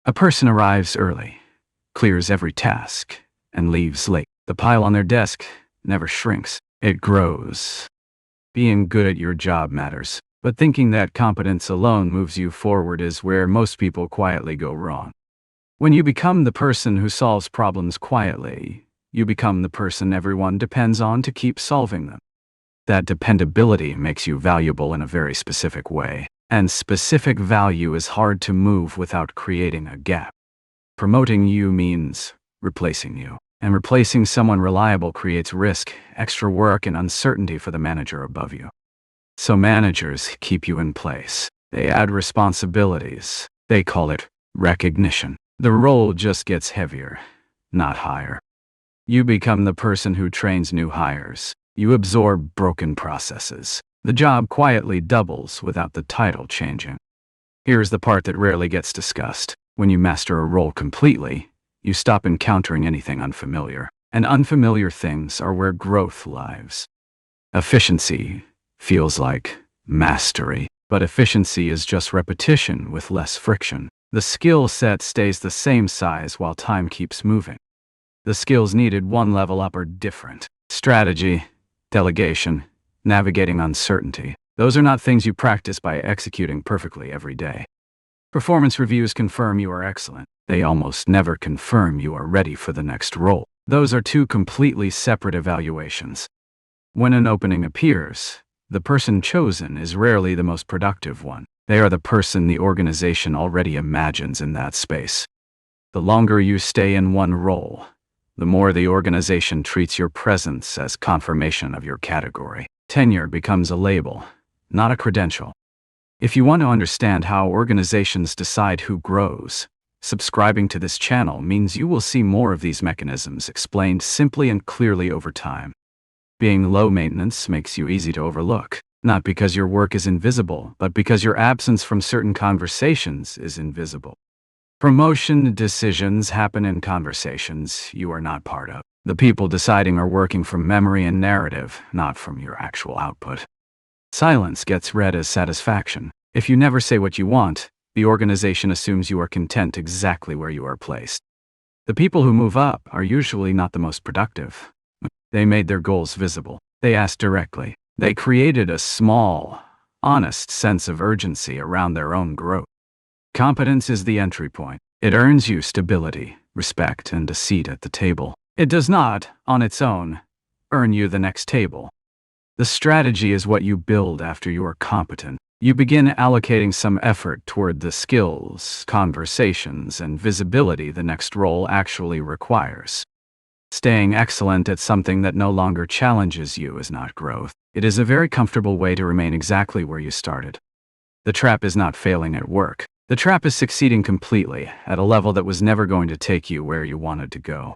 A person arrives early, clears every task, and leaves late. The pile on their desk never shrinks. It grows. Being good at your job matters, but thinking that competence alone moves you forward is where most people quietly go wrong. When you become the person who solves problems quietly, you become the person everyone depends on to keep solving them. That dependability makes you valuable in a very specific way, and specific value is hard to move without creating a gap. Promoting you means replacing you, and replacing someone reliable creates risk, extra work, and uncertainty for the manager above you. So managers keep you in place. They add responsibilities. They call it recognition. The role just gets heavier, not higher. You become the person who trains new hires. You absorb broken processes. The job quietly doubles without the title changing. Here's the part that rarely gets discussed. When you master a role completely, you stop encountering anything unfamiliar. And unfamiliar things are where growth lives. Efficiency feels like mastery, but efficiency is just repetition with less friction. The skill set stays the same size while time keeps moving. The skills needed one level up are different. Strategy, delegation, navigating uncertainty. Those are not things you practice by executing perfectly every day. Performance reviews confirm you are excellent. They almost never confirm you are ready for the next role. Those are two completely separate evaluations. When an opening appears, the person chosen is rarely the most productive one. They are the person the organization already imagines in that space. The longer you stay in one role, the more the organization treats your presence as confirmation of your category. Tenure becomes a label, not a credential. If you want to understand how organizations decide who grows, subscribing to this channel means you will see more of these mechanisms explained simply and clearly over time. Being low maintenance makes you easy to overlook, not because your work is invisible, but because your absence from certain conversations is invisible. Promotion decisions happen in conversations you are not part of. The people deciding are working from memory and narrative, not from your actual output. Silence gets read as satisfaction. If you never say what you want, the organization assumes you are content exactly where you are placed. The people who move up are usually not the most productive. They made their goals visible. They asked directly. They created a small, honest sense of urgency around their own growth. Competence is the entry point. It earns you stability, respect, and a seat at the table. It does not, on its own, earn you the next table. The strategy is what you build after you are competent. You begin allocating some effort toward the skills, conversations, and visibility the next role actually requires. Staying excellent at something that no longer challenges you is not growth. It is a very comfortable way to remain exactly where you started. The trap is not failing at work. The trap is succeeding completely, at a level that was never going to take you where you wanted to go.